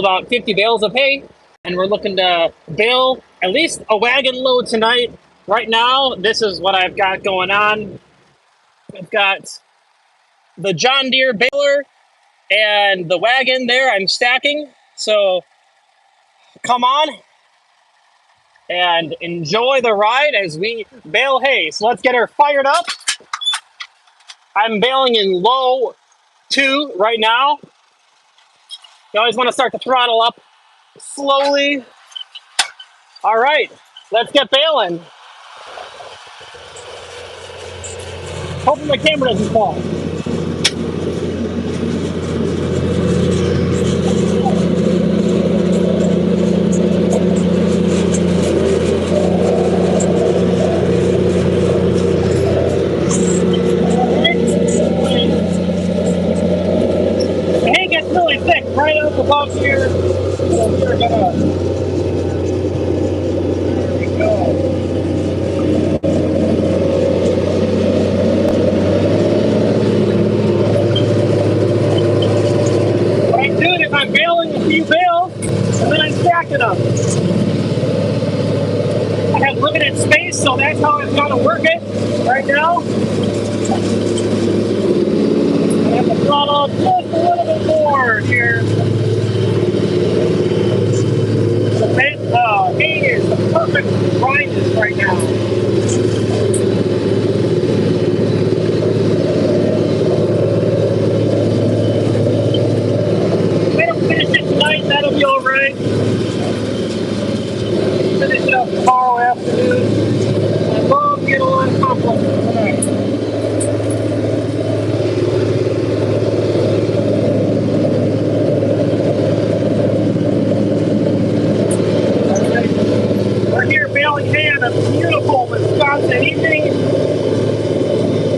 about 50 bales of hay, and we're looking to bale at least a wagon load tonight. Right now, this is what I've got going on. I've got the John Deere baler and the wagon there I'm stacking. So come on and enjoy the ride as we bale hay. So let's get her fired up. I'm baling in low 2 right now. You always want to start the throttle up slowly. All right, let's get baling. Hoping my camera doesn't fall. The hay gets really thick right up above here. So we're gonna, there we go. What I'm doing is I'm baling a few bales and then I'm stacking them. I have limited space, so that's how I've got to work it right now. I have to throttle up just a little bit more here. The hay is the perfect dryness right now. If I don't finish it tonight, that'll be alright. Finish it up tomorrow afternoon. I love getting a lot of compliments tonight. We're here baling hay on a beautiful Wisconsin evening.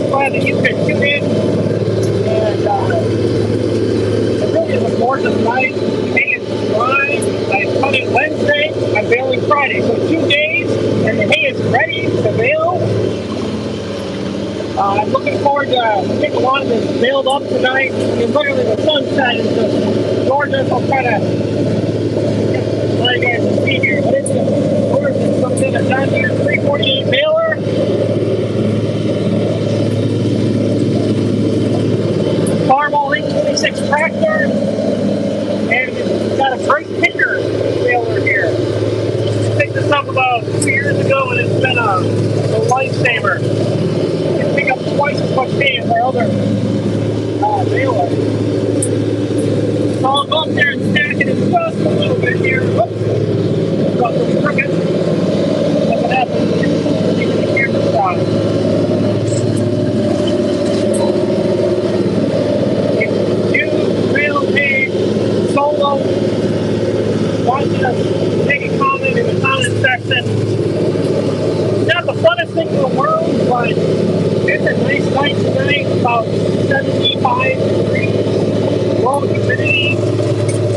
Glad that you could tune in. And it really is a gorgeous night. The hay is dry. I cut it Wednesday. I'm baling Friday. So 2 days and the hay is ready to bale. I'm looking forward to getting a lot of this baled up tonight. Literally the sunset is just gorgeous. I'll try to let you guys see here. But it's just gorgeous. Something that's on here. 348 baler. Farmall 826 tractor. And it's got a great picker baler here. I picked this up about 2 years ago and it's been a lifesaver. You can pick up twice as much hay as our other baler. So I'll go up there and stack it in just a little bit here. Whoops. Got some crooked. That's what happens when you're leaving the camera side. It's new Baling Hay Solo. Want you to make a comment in the comment section. Not the funnest thing in the world, but it's a nice night tonight, about 75 degrees, low humidity.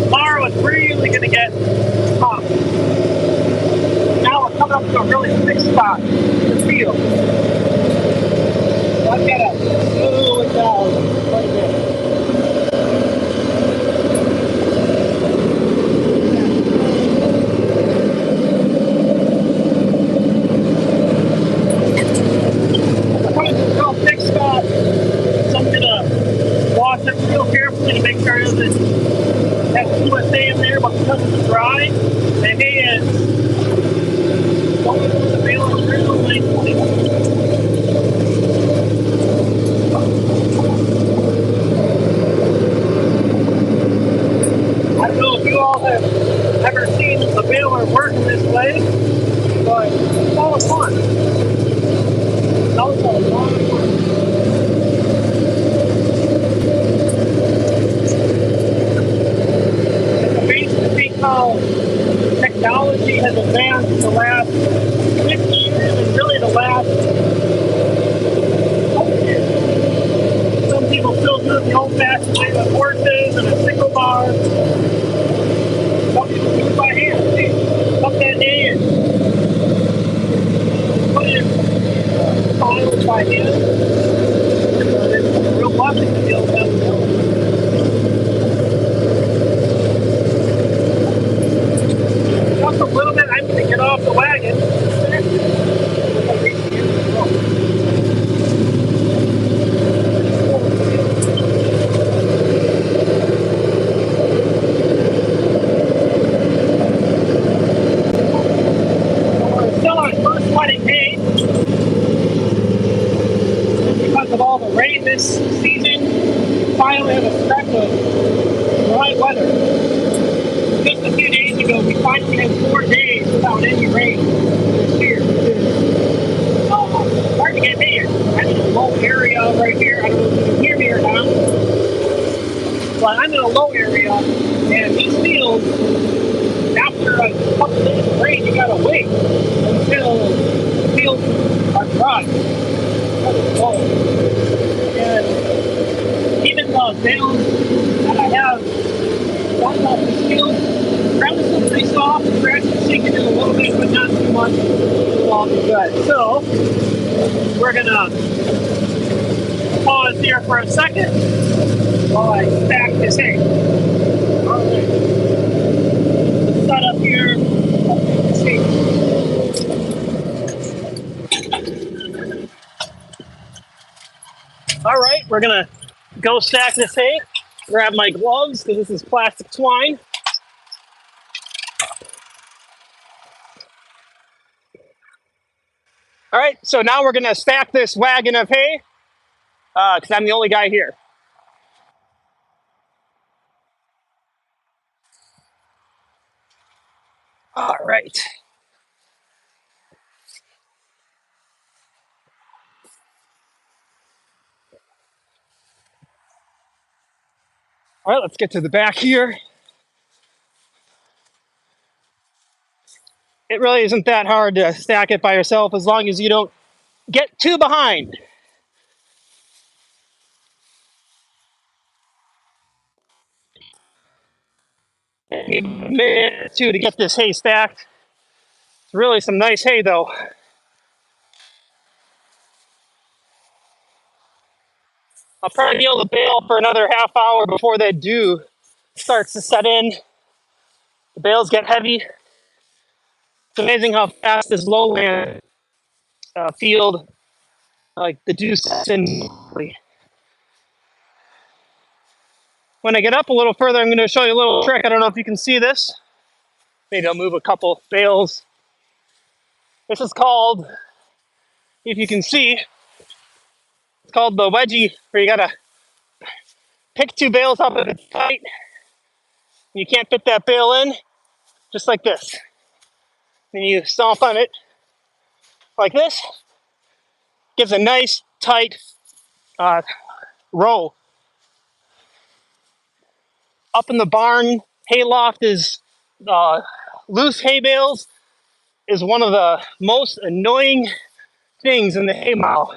Tomorrow it's really going to get hot. Now we're coming up to a really thick spot in the field. So I've got to slow it down quite a bit. To make sure it doesn't have too much hay in there, but because it's dry, the hay is going through the baler really nicely. I don't know if you all have ever seen a baler working this way, but it's always fun. It's always a lot of fun. How technology has advanced the last 50 years and really the last 100 years. Some people still do it the old-fashioned way with horses and a sickle bar. Some people do it by hand. See, up that hay and put it in piles by hand. It's a real blessing to be able to have it done. actually had 4 days without any rain this year. It's hard to get hay. I'm in a low area right here. I don't know if you can hear me or not, but I'm in a low area, and these fields, after a couple days of rain, you gotta wait until the fields are dry. And even the bales that I have gotten off this field, ground is still pretty soft, the grass is sinking in a little bit, but not too much. It'll all be good. So we're gonna pause here for a second while I stack this hay. Alright. Let's set up here. Let's see. Alright, we're gonna go stack this hay. Grab my gloves because this is plastic twine. Alright, so now we're gonna stack this wagon of hay because I'm the only guy here. Alright. Alright, let's get to the back here. It really isn't that hard to stack it by yourself as long as you don't get too behind. A minute or two to get this hay stacked. It's really some nice hay though. I'll probably be able to bale for another half hour before that dew starts to set in. The bales get heavy. It's amazing how fast this lowland field, like the dew sets in. When I get up a little further, I'm going to show you a little trick. I don't know if you can see this. Maybe I'll move a couple bales. This is called, if you can see, it's called the wedgie, where you got to pick 2 bales up if it's tight. You can't fit that bale in, just like this. Then you stomp on it like this. Gives a nice, tight row. Up in the barn, hayloft is loose hay bales is one of the most annoying things in the hay mow.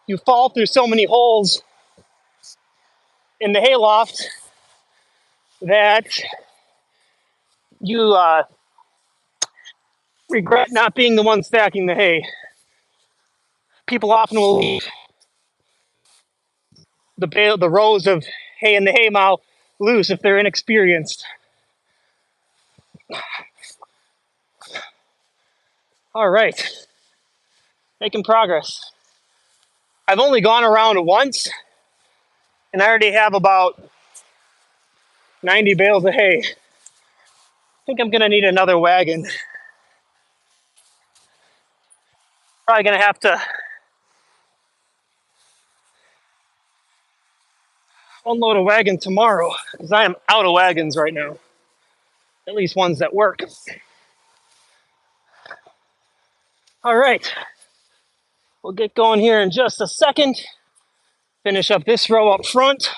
You fall through so many holes in the hayloft that you regret not being the one stacking the hay. People often will leave the rows of hay in the hay mow loose if they're inexperienced. All right, making progress. I've only gone around once, and I already have about 90 bales of hay. I think I'm gonna need another wagon. Probably gonna have to unload a wagon tomorrow because I am out of wagons right now. At least ones that work. All right, we'll get going here in just a second. Finish up this row up front.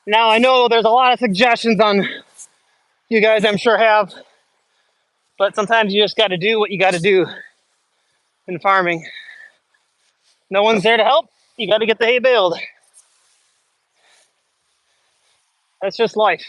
Now I know there's a lot of suggestions on you guys I'm sure have, but sometimes you just got to do what you got to do in farming. No one's there to help. You got to get the hay baled. That's just life.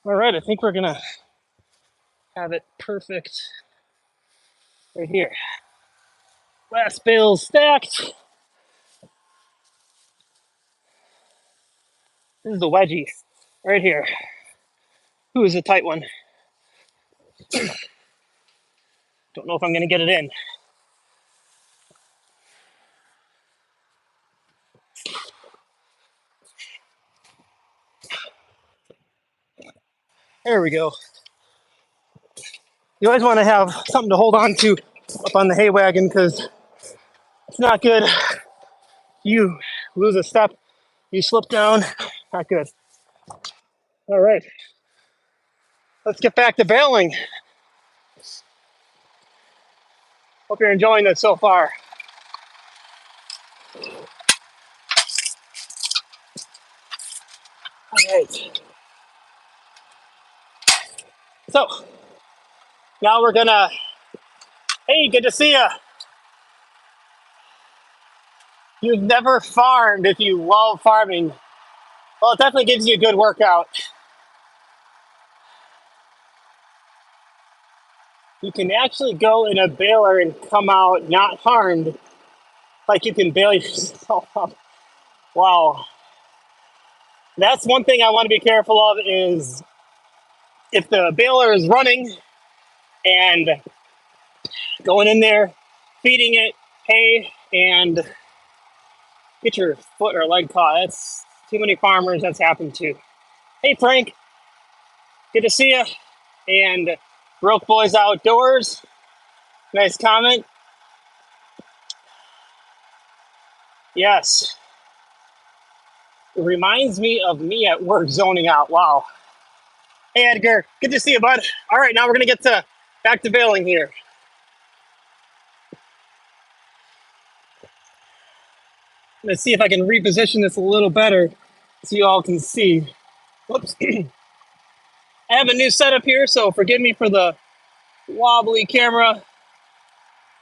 All right, I think we're gonna have it perfect right here. Last bale stacked. This is the wedgie right here. Who is a tight one? Don't know if I'm gonna get it in. There we go. You always want to have something to hold on to up on the hay wagon because it's not good. You lose a step, you slip down, not good. All right, let's get back to baling. Hope you're enjoying it so far. All right. So now we're gonna, hey, good to see you. You've never farmed if you love farming. Well, it definitely gives you a good workout. You can actually go in a baler and come out not harmed, like you can bail yourself up. Wow. That's one thing I want to be careful of is if the baler is running and going in there, feeding it hay and get your foot or leg caught. That's too many farmers that's happened to. Hey Frank, good to see you. And Broke Boys Outdoors, nice comment. Yes, it reminds me of me at work zoning out. Wow. Hey Edgar, good to see you, bud. All right, now we're gonna get to back to baling here. Let's see if I can reposition this a little better so you all can see. Whoops. I have a new setup here, so forgive me for the wobbly camera.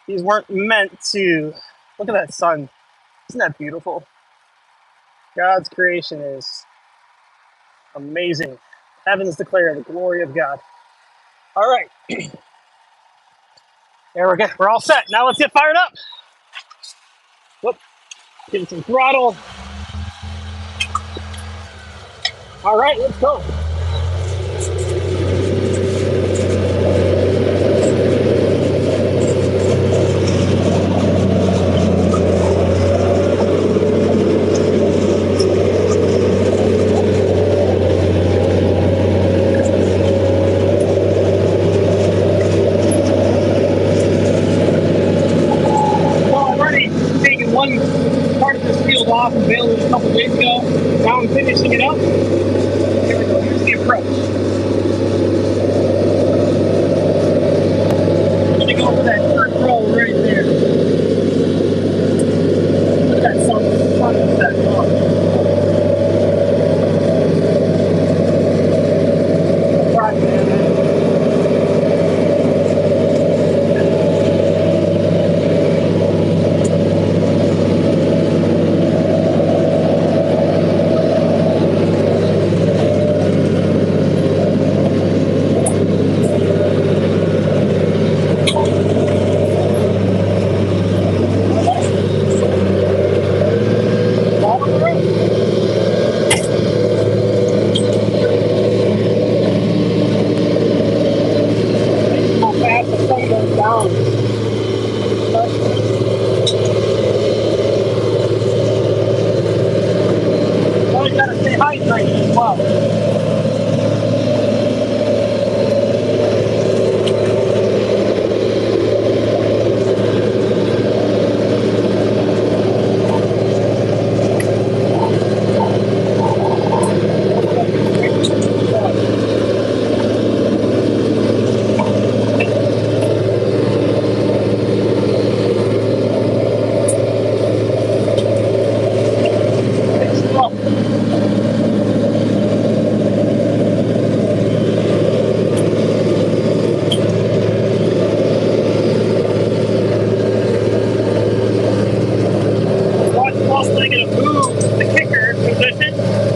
These weren't meant to. Look at that sun. Isn't that beautiful? God's creation is amazing. Heavens declare the glory of God. All right. There we go. We're all set. Now let's get fired up. Whoop. Getting some throttle. All right, let's go. One part of this field off and baled it a couple days ago. Now I'm finishing it up. Here we go. Here's the approach. I'm going to go for that first roll right there. Look at that sunset. Oh. Right, man.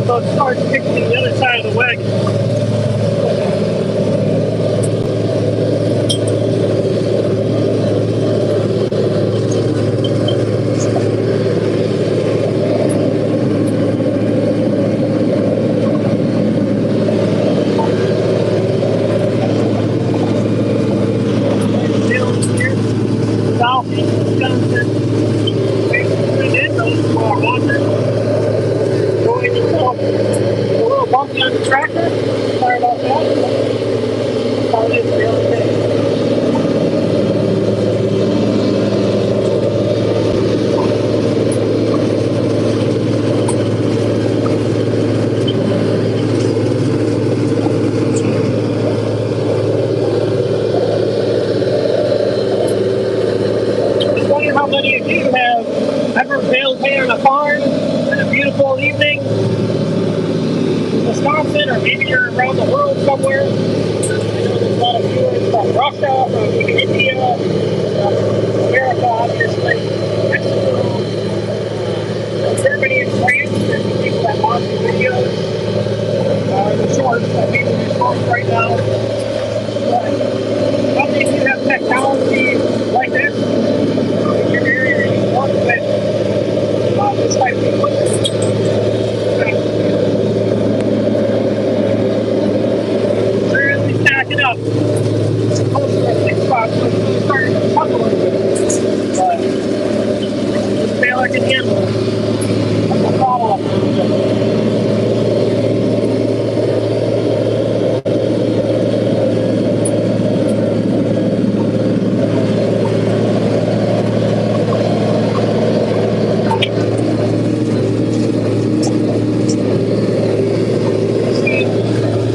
So it starts kicking the other side of the wagon. Southeast Wisconsin. Those who are watching. Going to a little bumpy on the tractor. Sorry about that. That's how it is the other day. I wonder how many of you have ever baled hay on a farm on a beautiful evening in Wisconsin, or maybe you're around the world somewhere. I know there's a lot of viewers from Russia, from even India, America, obviously, Mexico, Germany, and France. There's some people that watch the videos, the shorts. I mean, the shorts right now. But how many of you have technology like this in your area that you work with this type of equipment? Seriously stacking up. Close to our 6 spots, so it's starting to tuck a little bit. But this baler can handle it. That's a fall off a little bit.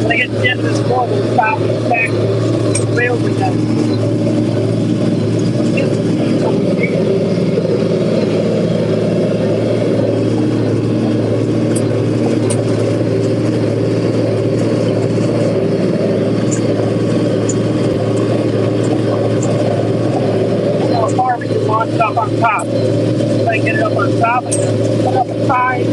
When I get to the end of this floor, we'll stop and stack the bales again. Farming, you want it up on top. If I get it up on top, I can put it up a side.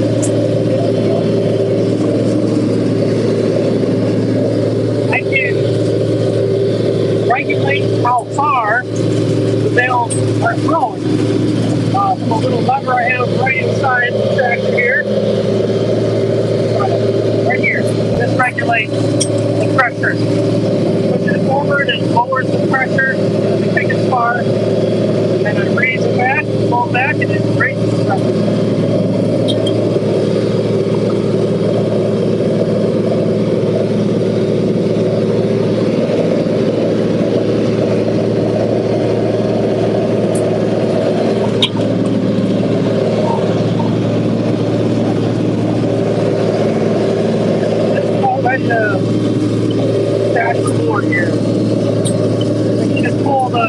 I can regulate how far the bales are thrown. From a little lever I have right inside the tractor here. Right here. This regulates the pressure. Push it forward and lowers the pressure. Let me take it far. And I raise it back, pull it back, and it raises the pressure. Stack some more here. I can just pull the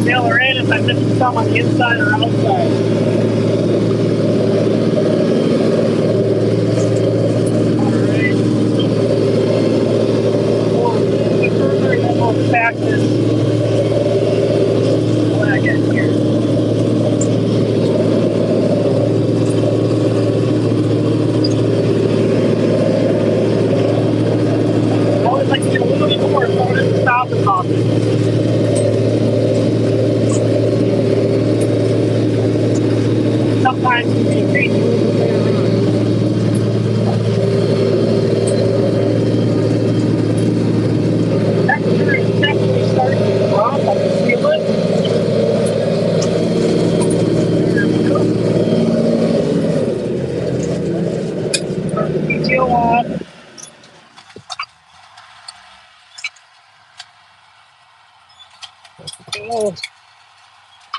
baler in if I'm missing some on the inside or outside. Alright. Pull it a little bit further and then we'll stack this wagon here. I always like to get a little bit more so I don't stop as often. Sometimes you can change a little bit later on. Temperature is definitely starting to drop. I can feel it. There we go. Start the PTO on. Go.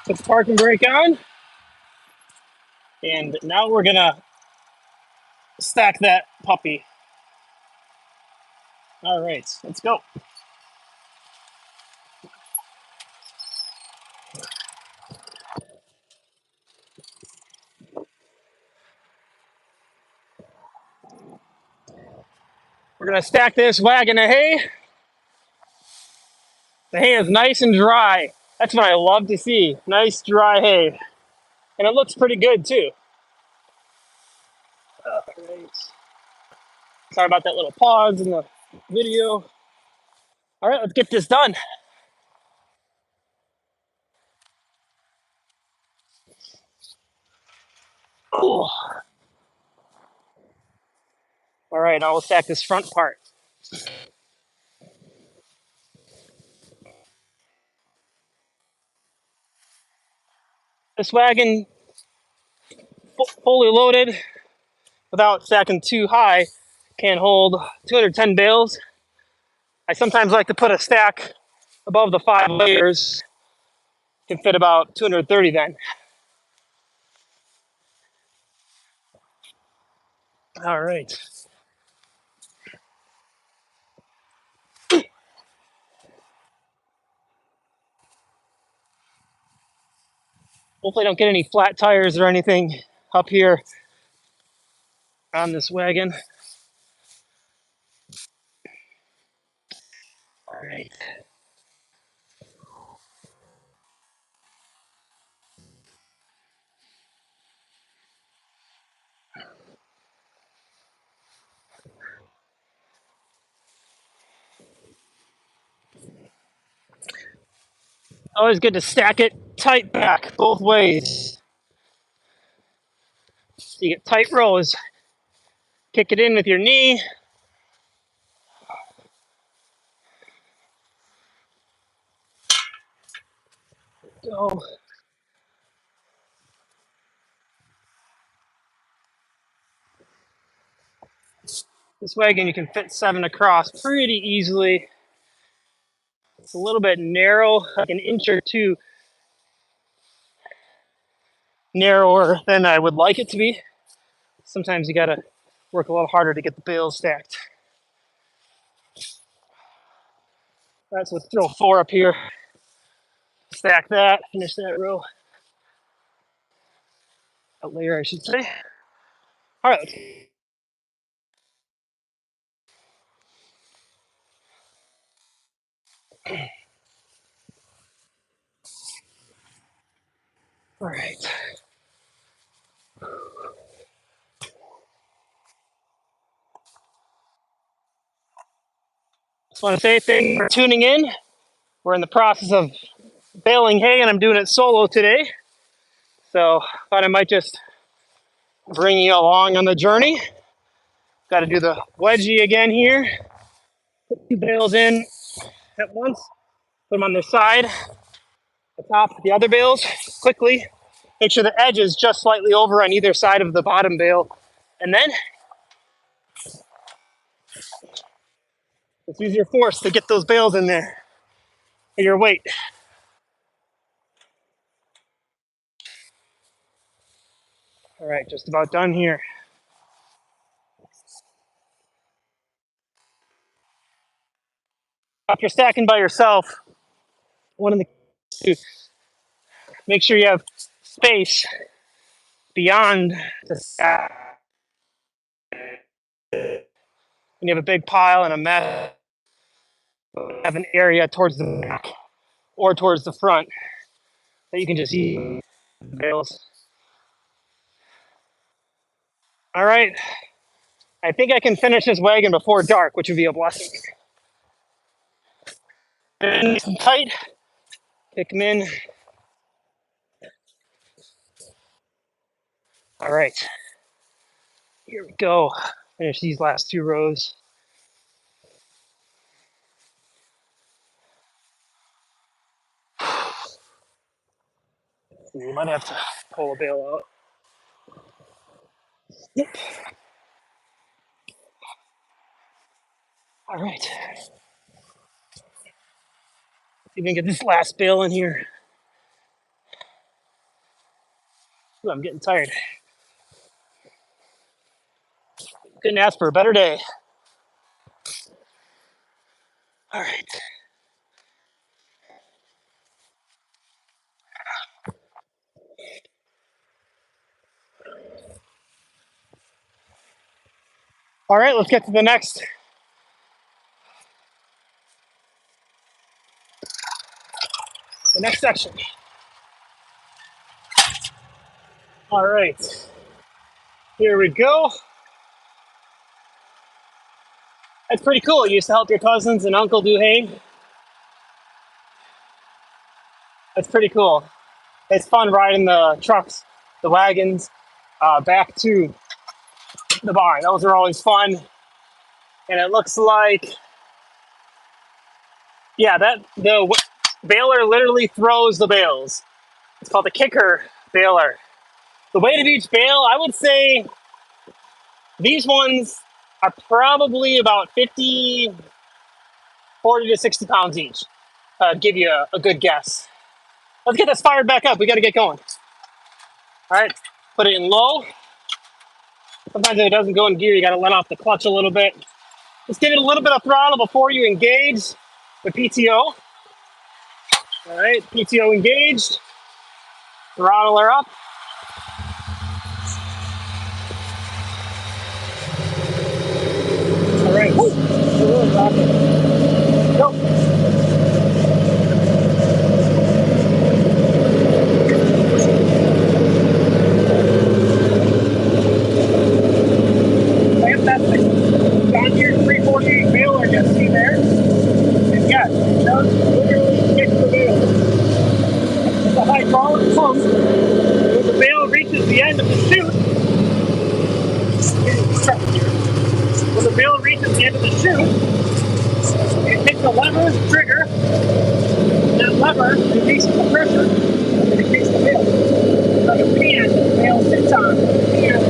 Put the parking brake on. And now we're gonna stack that puppy. All right, let's go. We're gonna stack this wagon of hay. The hay is nice and dry. That's what I love to see. Nice dry hay. And it looks pretty good too. All right. Sorry about that little pause in the video. All right, let's get this done. Cool. All right, now we'll stack this front part. This wagon, fully loaded, without stacking too high, can hold 210 bales. I sometimes like to put a stack above the 5 layers. Can fit about 230 then. All right. Hopefully I don't get any flat tires or anything up here on this wagon. All right. Always good to stack it tight back both ways. So you get tight rows. Kick it in with your knee. Go. This wagon you can fit 7 across pretty easily. It's a little bit narrow, like an inch or two narrower than I would like it to be. Sometimes you gotta work a little harder to get the bales stacked. All right, so let's throw 4 up here. Stack that, finish that row. A layer, I should say. All right. All right. Just want to say thank you for tuning in. We're in the process of baling hay, and I'm doing it solo today. So thought I might just bring you along on the journey. Got to do the wedgie again here. Put 2 bales in at once. Put them on their side. Atop the other bales quickly. Make sure the edge is just slightly over on either side of the bottom bale. And then just use your force to get those bales in there. And your weight. All right, just about done here. If you're stacking by yourself, one of the keys to make sure you have space beyond the stack. When you have a big pile and a mess, have an area towards the back or towards the front that you can just use bales. All right, I think I can finish this wagon before dark, which would be a blessing. Nice and tight, kick them in. All right, here we go. Finish these last 2 rows. You might have to pull a bale out. Yep. All right. See if we can get this last bale in here. Ooh, I'm getting tired. Couldn't ask for a better day. All right. All right, let's get to the next section. All right. Here we go. That's pretty cool. You used to help your cousins and uncle do hay. That's pretty cool. It's fun riding the trucks, the wagons, back to the barn. Those are always fun. And it looks like, yeah, that the baler literally throws the bales. It's called the kicker baler. The weight of each bale, I would say these ones are probably about 54 40 to 60 pounds each. Give you a good guess. Let's get this fired back up. We got to get going. All right, put it in low. Sometimes if it doesn't go in gear, you got to let off the clutch a little bit. Just give it a little bit of throttle before you engage the PTO. All right, PTO engaged. Throttle her up. All right, woo. Go. That's the John Deere 348 baler you see there. And yes, it does literally kick the baler. It's a hydraulic pump. When the bale reaches the end of the chute, when the bale reaches the end of the chute, it takes a lever, trigger, and that lever releases the pressure, and it kicks the bale. It's like a pan that the bale sits on. And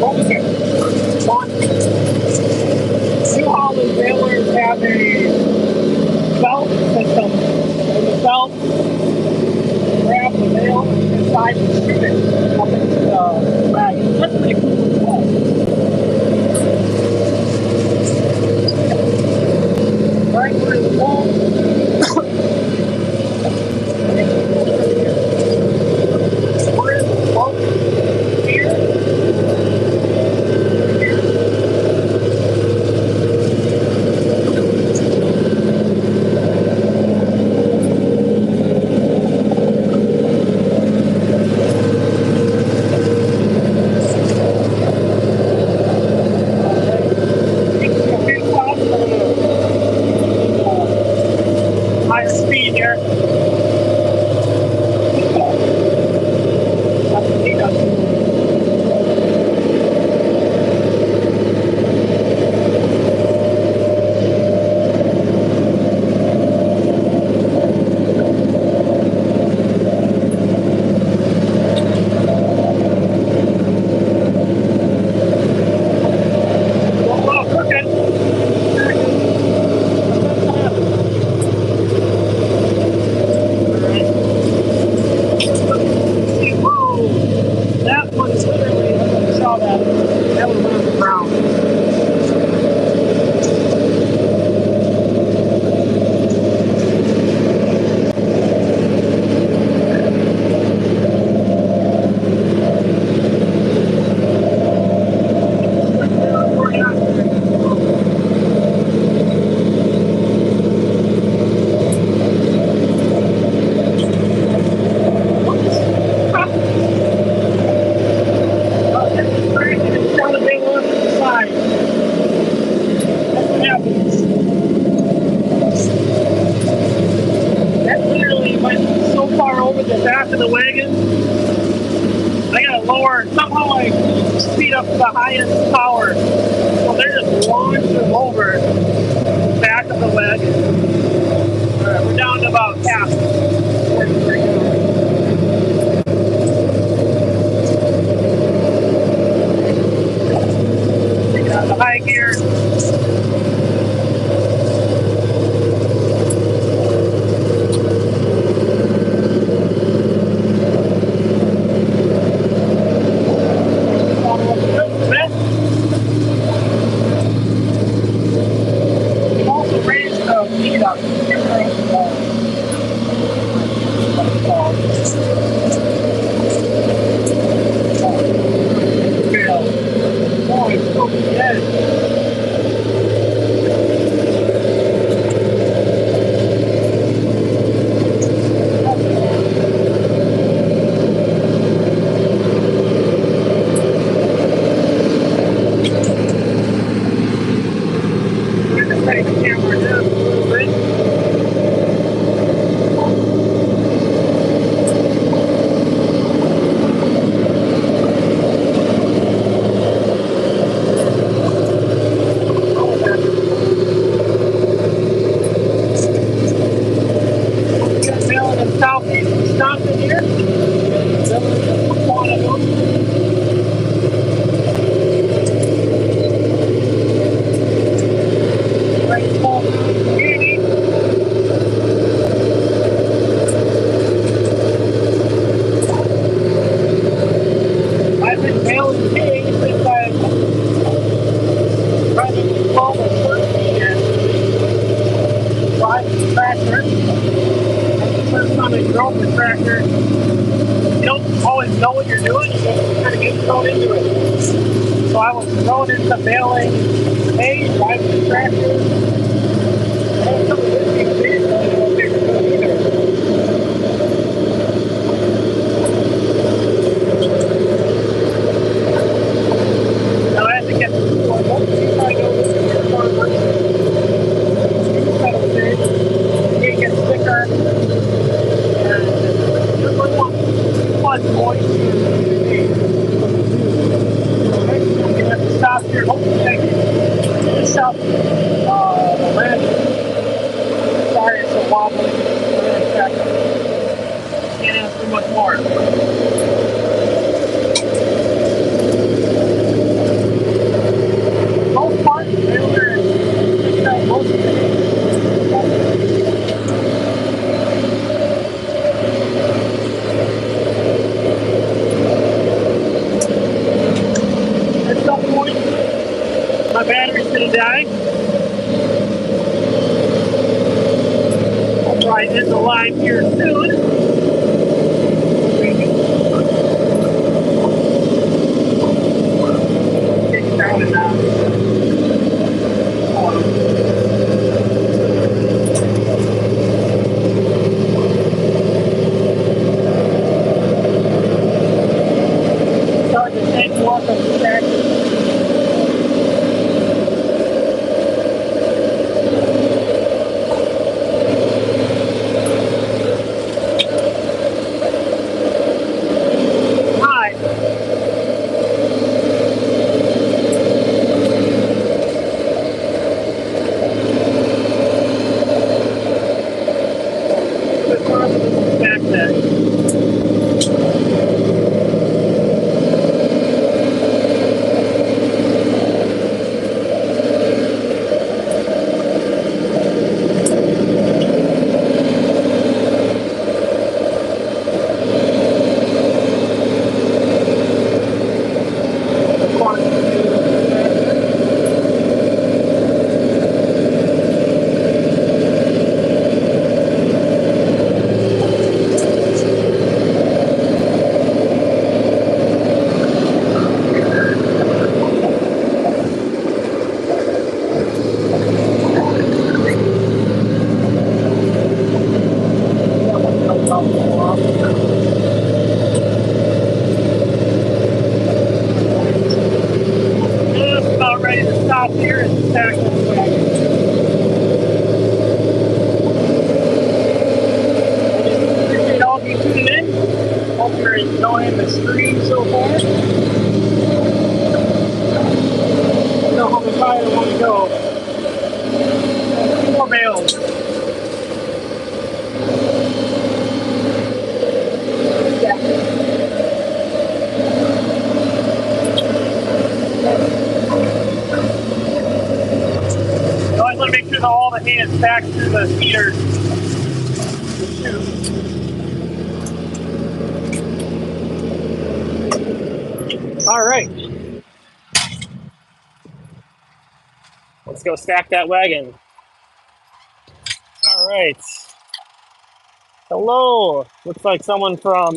rolls it. New Holland balers have a belt system, and the belt grabs the bale inside and shoot it up into the wagon. That's pretty cool as well. Right, we're in the wall. We're in the wall here. Higher speed here. That's the speed up. That one is literally, I saw that was on the ground. The back of the wagon, I gotta lower, somehow I speed up the highest power, so they're just launching over the back of the wagon. Alright, we're down to about half. Take it out of the high gear. Right, throwing the tractor, you don't always know what you're doing. You just kind of get thrown into it. So I was thrown into baling hay, driving the tractor. I had some of this being big, so I didn't know if they were good either. Now I have to get the tool. I don't think I know this is your farmer. You got to say, you get thicker, and you're going to want much moisture in the hay. Next, I'm going to have to stop here. Hopefully I can finish up the lid. Sorry, it's so wobbly. Can't ask for much more. Most part, they were most of it. At some point, my battery's gonna die. I'll probably end the line here soon. Take it down and down. Start to take more of the tractor. Just about ready to stop here and stack this wagon. Appreciate all of you tuning in. Hope you're enjoying the stream so far. I know how much higher I want to go. Two more bales. I always want to make sure that all the hay is stacked through the feeders. All right. Let's go stack that wagon. All right. Hello. Looks like someone from,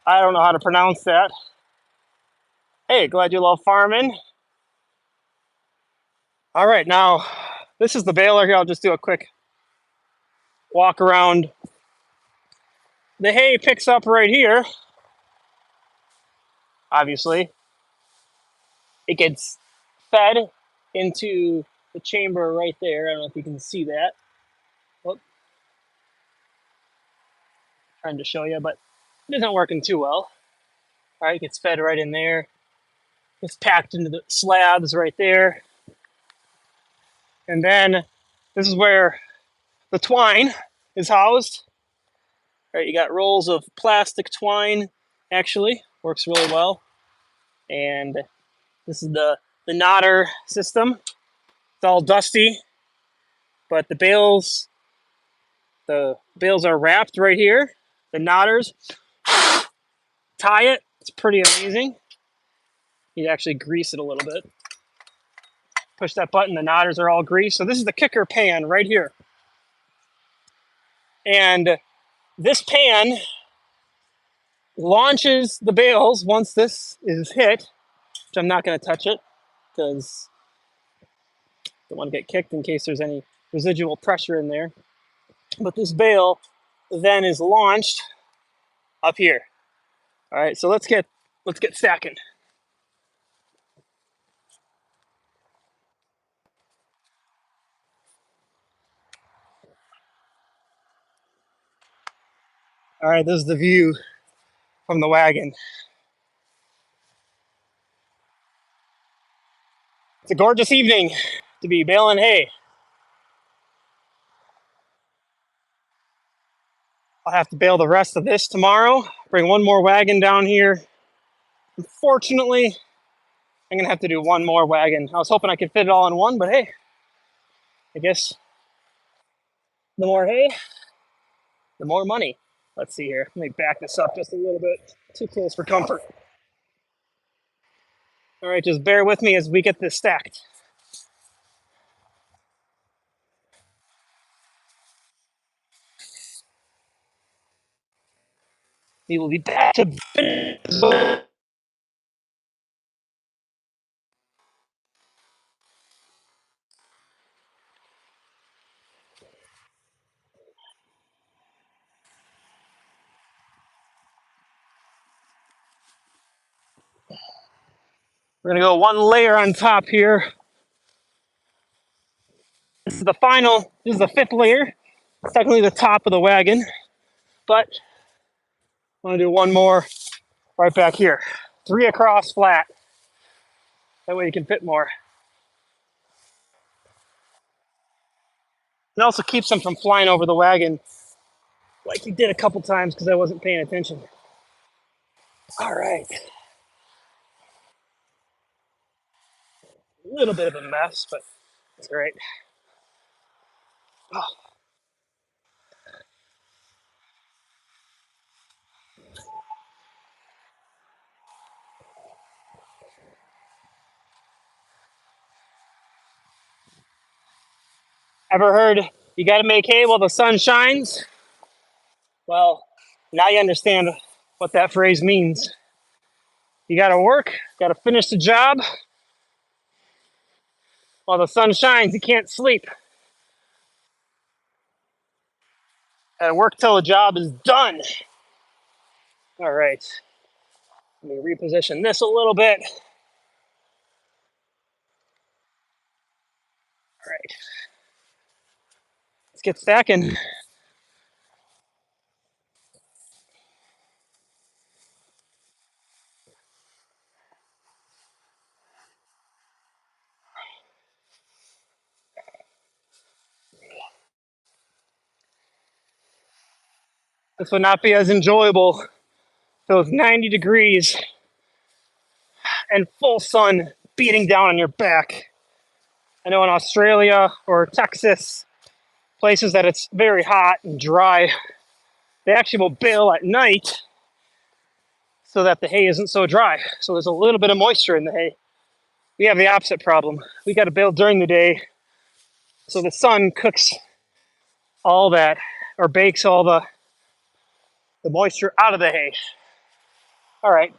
I don't know how to pronounce that. Hey, glad you love farming. All right, now this is the baler here. I'll just do a quick walk around. The hay picks up right here. Obviously, it gets fed into the chamber right there. I don't know if you can see that. Oh, trying to show you, but it isn't working too well. All right, it gets fed right in there. It's packed into the slabs right there. And then this is where the twine is housed. All right, you got rolls of plastic twine, actually. Works really well. And this is the knotter system. It's all dusty, but the bales are wrapped right here. The knotters tie it. It's pretty amazing. You actually grease it a little bit. Push that button, the knotters are all greased. So this is the kicker pan right here. And This pan launches the bales once this is hit, which I'm not going to touch it because I don't want to get kicked in case there's any residual pressure in there. But this bale then is launched up here. All right, so let's get stacking. All right, this is the view from the wagon. It's a gorgeous evening to be baling hay. I'll have to bale the rest of this tomorrow. Bring one more wagon down here. Unfortunately, I'm gonna have to do one more wagon. I was hoping I could fit it all in one, but hey, I guess the more hay, the more money. Let's see here. Let me back this up just a little bit. Too close for comfort. All right, just bear with me as we get this stacked. We will be back to finish. We're gonna go one layer on top here. This is the final, this is the fifth layer. It's technically the top of the wagon, but I'm gonna do one more right back here. 3 across flat. That way you can fit more. It also keeps them from flying over the wagon like he did a couple times because I wasn't paying attention. All right. A little bit of a mess, but it's all right. Oh, ever heard you got to make hay while the sun shines? Well, now you understand what that phrase means. You got to work, got to finish the job while the sun shines. You can't sleep. Got to work till the job is done. All right. Let me reposition this a little bit. All right. Let's get stacking. This would not be as enjoyable if it was 90 degrees and full sun beating down on your back. I know in Australia or Texas, places that it's very hot and dry, they actually will bale at night so that the hay isn't so dry. So there's a little bit of moisture in the hay. We have the opposite problem. We got to bale during the day so the sun cooks all that or bakes all the moisture out of the hay. All right.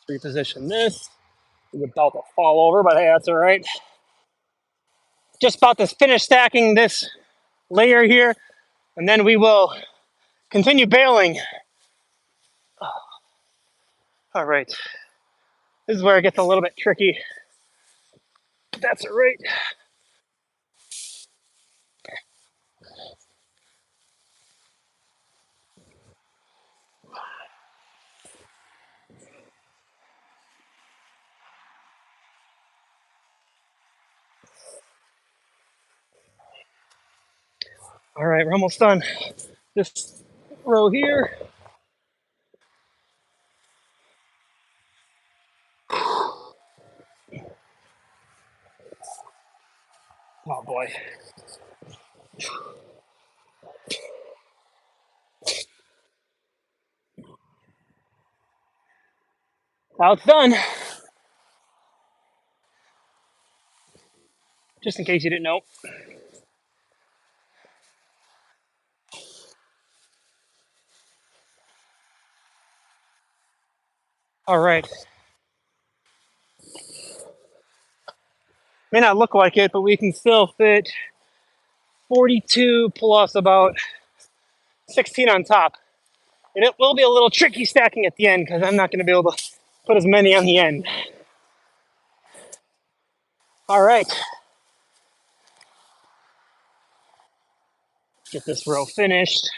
Let's reposition this. It's about to fall over, but hey, that's all right. Just about to finish stacking this layer here, and then we will continue baling. All right. This is where it gets a little bit tricky. But that's all right. All right, we're almost done. This row here. Oh boy. Now it's done. just in case you didn't know. All right. May not look like it, but we can still fit 42 plus about 16 on top. And it will be a little tricky stacking at the end because I'm not going to be able to put as many on the end. All right. Get this row finished.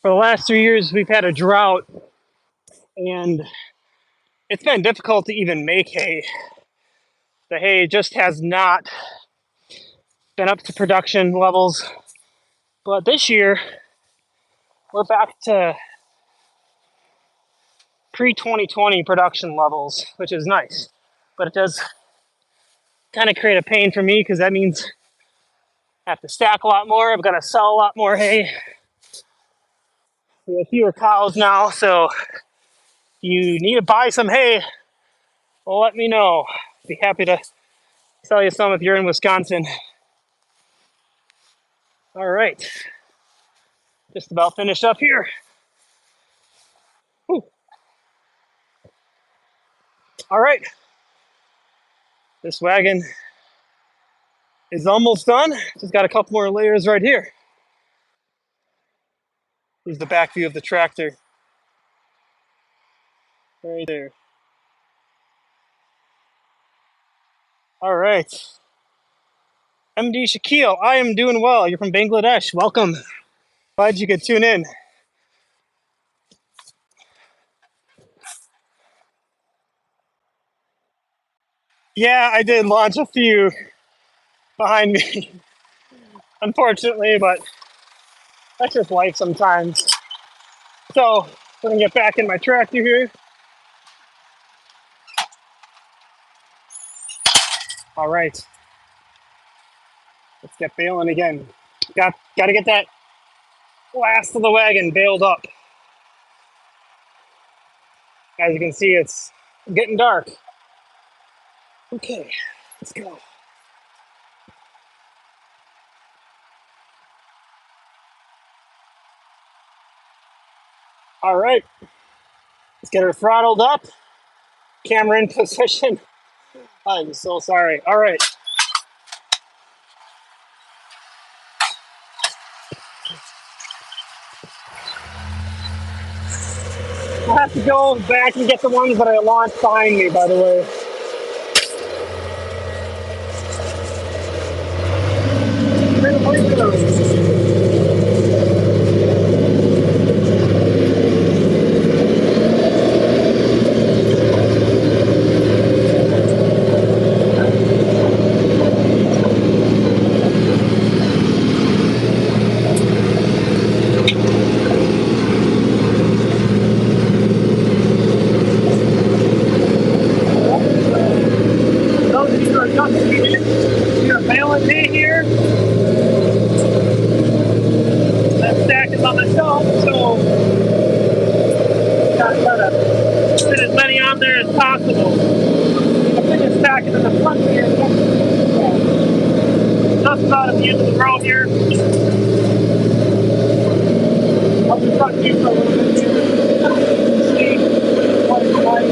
For the last 3 years, we've had a drought, and it's been difficult to even make hay. The hay just has not been up to production levels. But this year, we're back to pre-2020 production levels, which is nice. But it does kind of create a pain for me because that means I have to stack a lot more. I've got to sell a lot more hay. We have fewer cows now, so if you need to buy some hay, well, let me know. I'd be happy to sell you some if you're in Wisconsin. All right, just about finished up here. Whew. All right, this wagon is almost done. Just got a couple more layers right here. Here's the back view of the tractor. Right there. All right. MD Shakil, I am doing well. You're from Bangladesh. Welcome. Glad you could tune in. Yeah, I did launch a few behind me, unfortunately, but that's just life sometimes. So, I'm gonna get back in my tractor here. All right. Let's get baling again. Got to get that last of the wagon baled up. As you can see, it's getting dark. Okay, let's go. All right, let's get her throttled up. Camera in position. I'm so sorry. All right. I'll have to go back and get the ones that I launched behind me, by the way. Those of you who are just tuning in, Baling Hay here. That stack is on the shelf, so gotta try to fit as many on there as possible. The biggest stack is in the front here. Just about at the end of the row here. I'll be front view for a little bit here. See what it's like.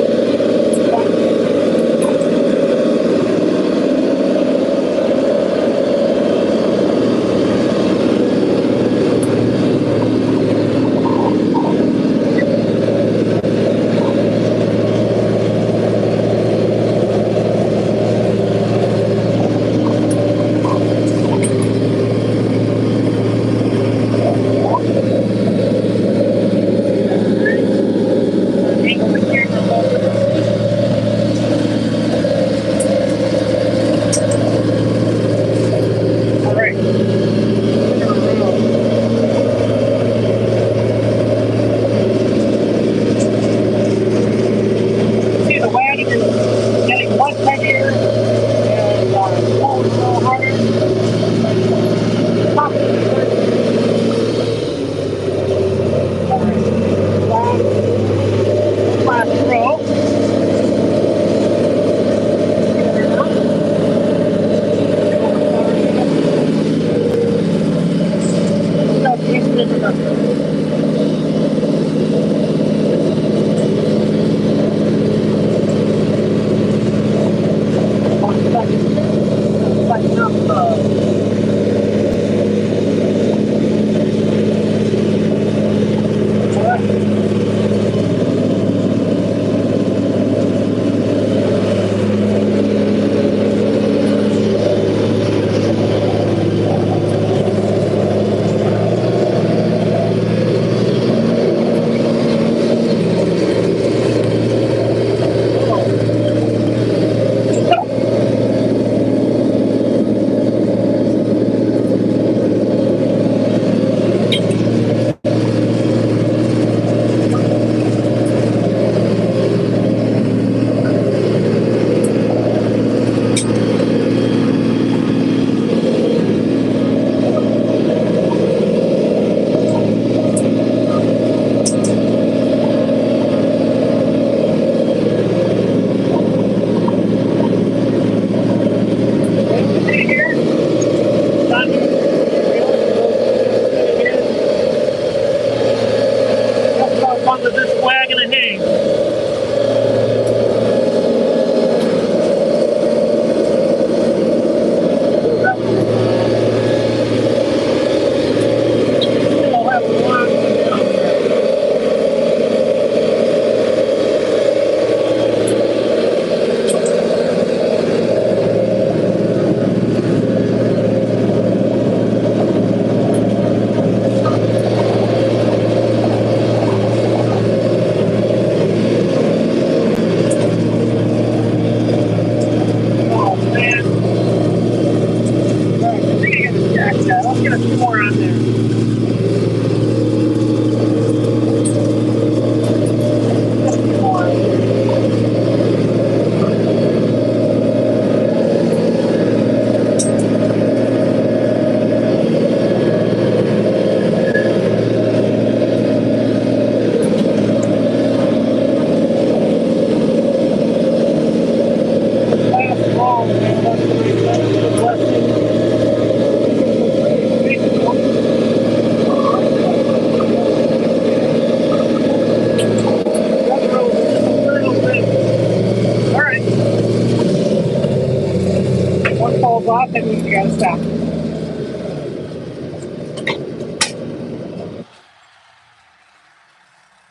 That means you gotta stop.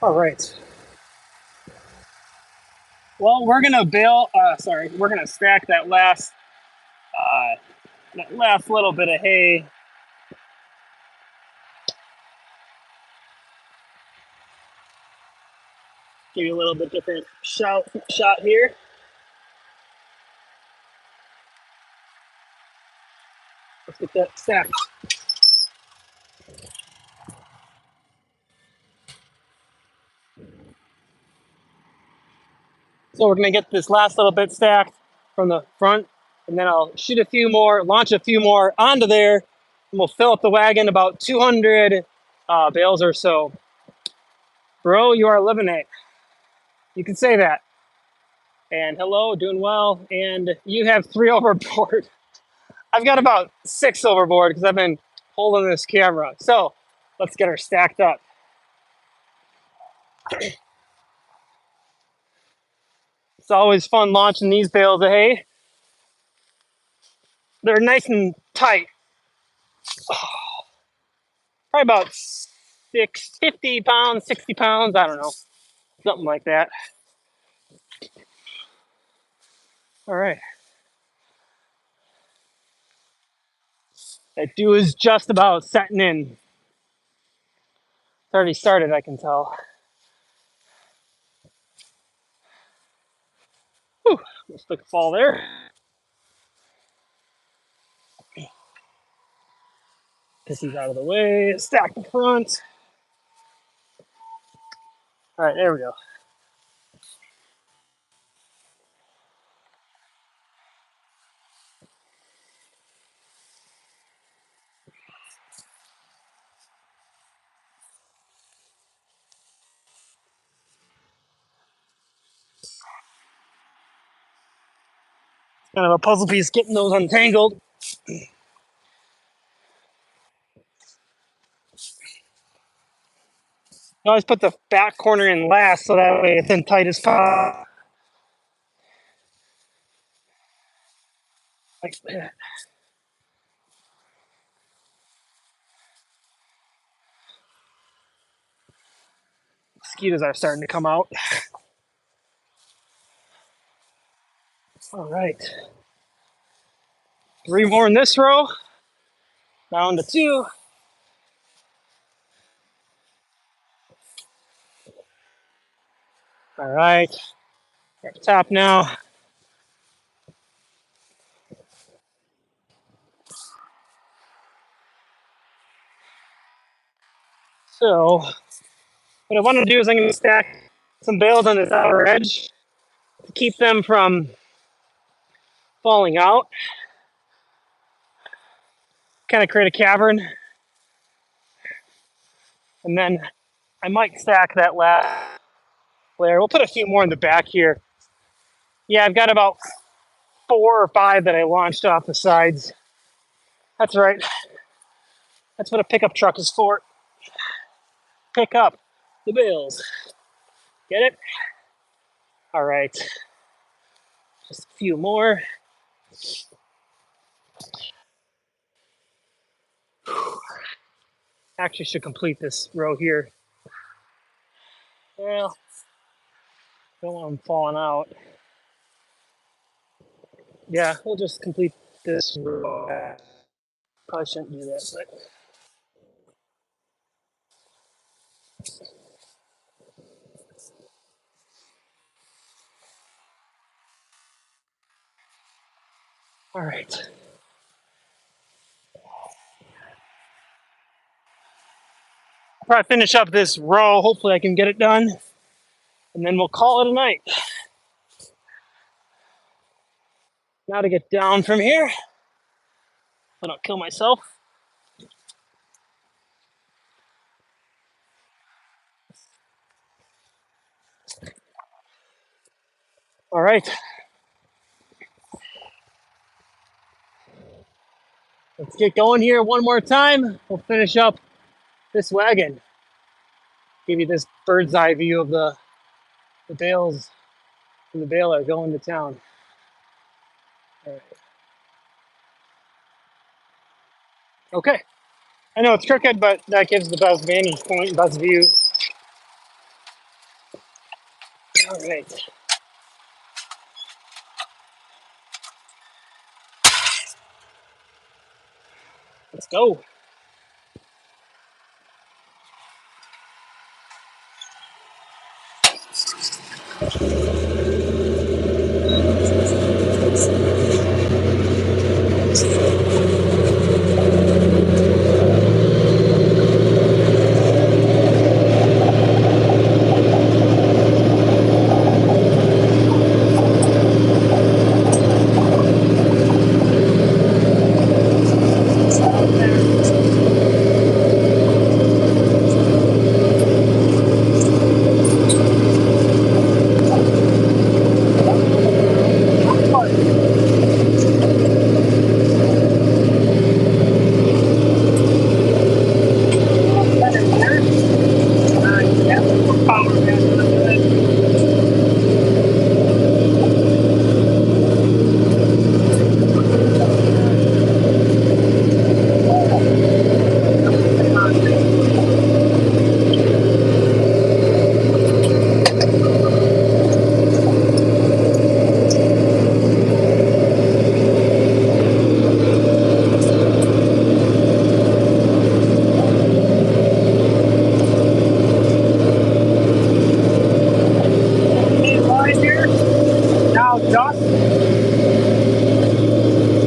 All right. Well, we're gonna we're gonna stack that last little bit of hay. Give you a little bit different shot here. Let's get that stacked. So we're gonna get this last little bit stacked from the front, and then I'll shoot a few more, launch a few more onto there, and we'll fill up the wagon about 200 bales or so. Bro, you are living it. You can say that. And hello, doing well. And you have 3 overboard. I've got about 6 overboard because I've been holding this camera. So let's get her stacked up. It's always fun launching these bales of hay. They're nice and tight. Probably about 50 pounds, 60 pounds. I don't know. Something like that. All right. That dew is just about setting in. It's already started, I can tell. Whew, let's take a fall there. Pissy's out of the way. Stack the front. All right, there we go. Kind of a puzzle piece getting those untangled. I always put the back corner in last so that way it's in tight as possible. Like that. Mosquitoes are starting to come out. All right. 3 more in this row. Down to 2. All right. We're at the top now. So what I want to do is I'm going to stack some bales on this outer edge to keep them from falling out. Kind of create a cavern. And then I might stack that last layer. We'll put a few more in the back here. Yeah, I've got about 4 or 5 that I launched off the sides. That's right. That's what a pickup truck is for. Pick up the bales. Get it? All right. Just a few more. Actually should complete this row here. Well, don't want them falling out. Yeah, we'll just complete this row. Probably shouldn't do that, but all right. I'll probably finish up this row. Hopefully I can get it done. And then we'll call it a night. Now to get down from here. So I don't kill myself. All right. Let's get going here one more time. We'll finish up this wagon. Give you this bird's eye view of the bales and the baler going to town. All right. Okay. I know it's crooked, but that gives the best vantage point, best view. All right. Let's go.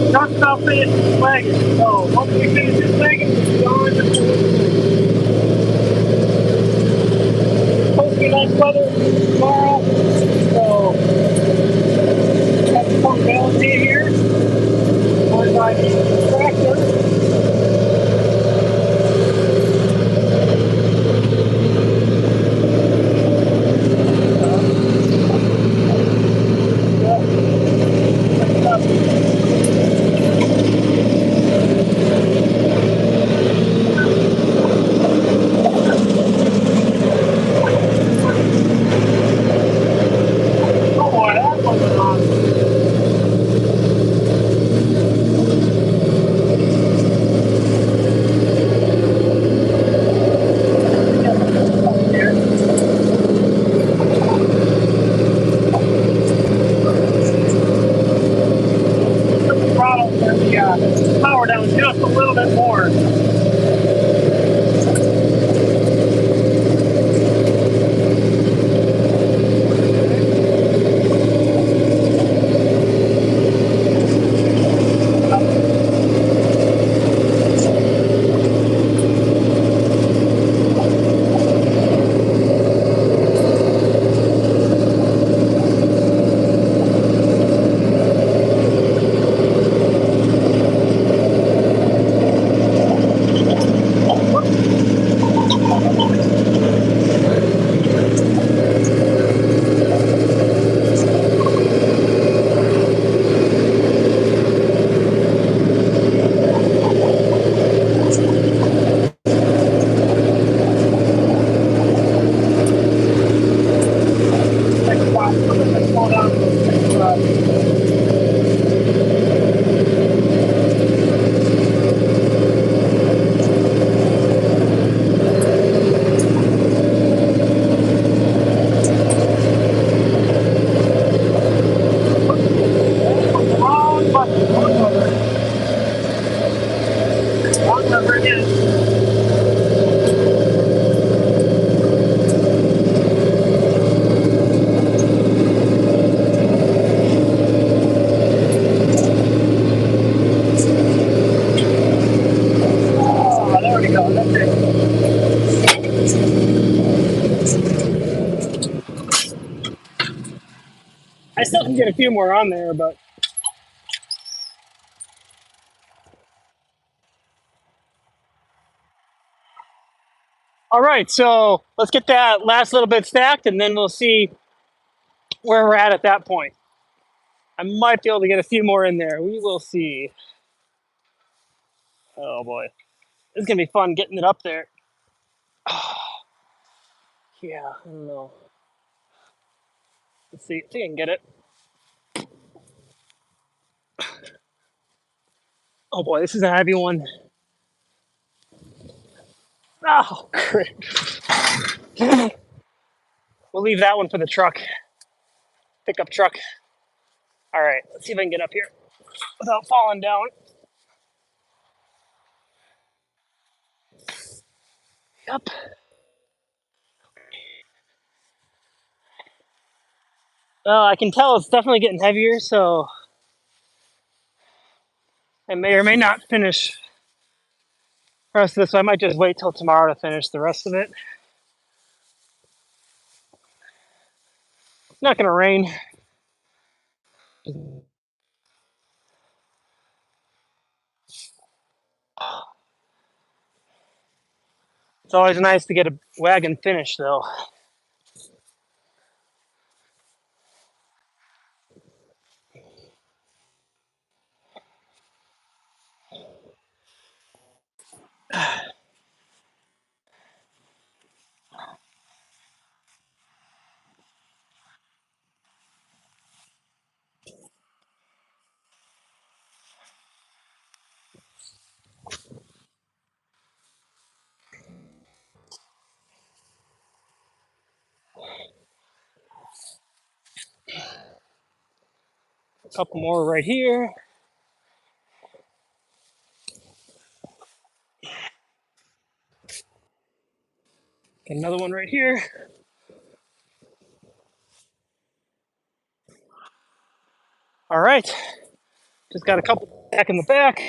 Just about finished this wagon, so once we finish this wagon, we'll be on to supposed to be nice weather tomorrow, so have some Baling Hay here on my tractor. Oh boy, that wasn't on. Put the throttle, the power down just a little bit more. I still can get a few more on there, but all right. So let's get that last little bit stacked, and then we'll see where we're at that point. I might be able to get a few more in there. We will see. Oh boy, this is gonna be fun getting it up there. Yeah, I don't know. Let's see if I can get it. Oh boy, this is a heavy one. Oh, great. We'll leave that one for the truck. Pickup truck. All right, let's see if I can get up here without falling down. Yep. Well, I can tell it's definitely getting heavier, so I may or may not finish the rest of this. So I might just wait till tomorrow to finish the rest of it. It's not going to rain. It's always nice to get a wagon finished, though. A couple more right here. Another one right here. All right. Just got a couple back in the back.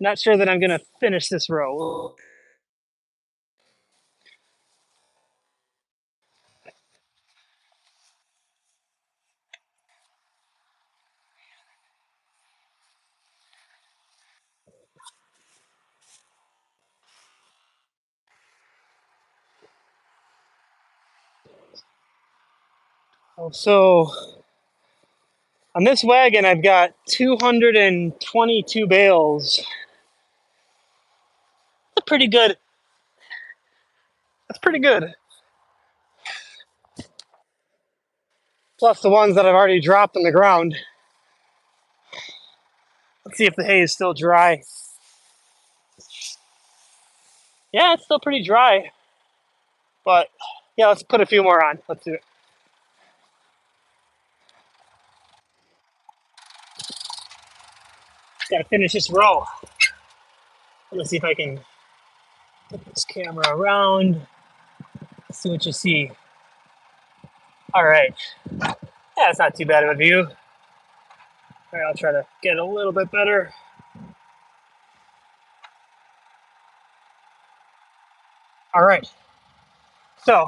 Not sure that I'm going to finish this row. So on this wagon, I've got 222 bales. That's pretty good. That's pretty good. Plus the ones that I've already dropped on the ground. Let's see if the hay is still dry. Yeah, it's still pretty dry. But yeah, let's put a few more on. Let's do it. Gotta finish this row. Let's see if I can put this camera around. See what you see. All right. Yeah, it's not too bad of a view. All right, I'll try to get a little bit better. All right. So,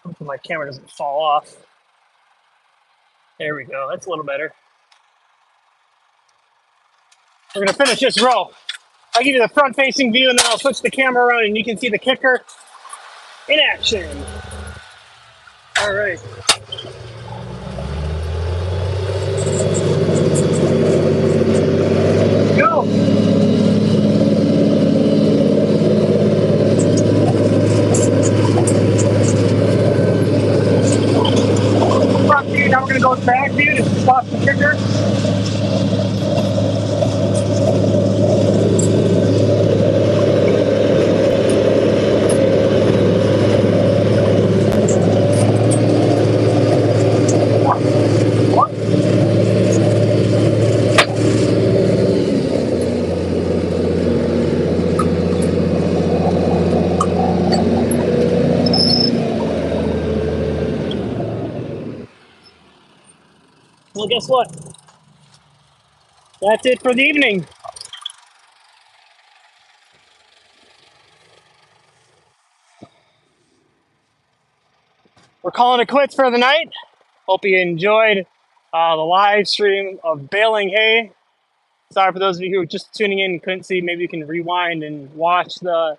hopefully my camera doesn't fall off. There we go. That's a little better. We're gonna finish this row. I'll give you the front-facing view, and then I'll switch the camera around, and you can see the kicker in action. All right. Go. Front view. Now we're gonna go with back view to stop the kicker. Well, guess what? That's it for the evening. We're calling it quits for the night. Hope you enjoyed the live stream of baling hay. Sorry for those of you who were just tuning in and couldn't see. Maybe you can rewind and uh,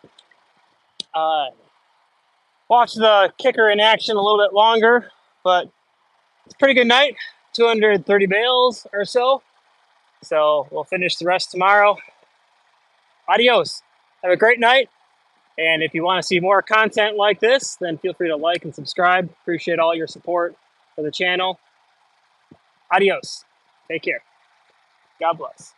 watch the kicker in action a little bit longer. But it's a pretty good night. 230 bales or so. So we'll finish the rest tomorrow. Adios. Have a great night. And if you want to see more content like this, then feel free to like and subscribe. Appreciate all your support for the channel. Adios. Take care. God bless.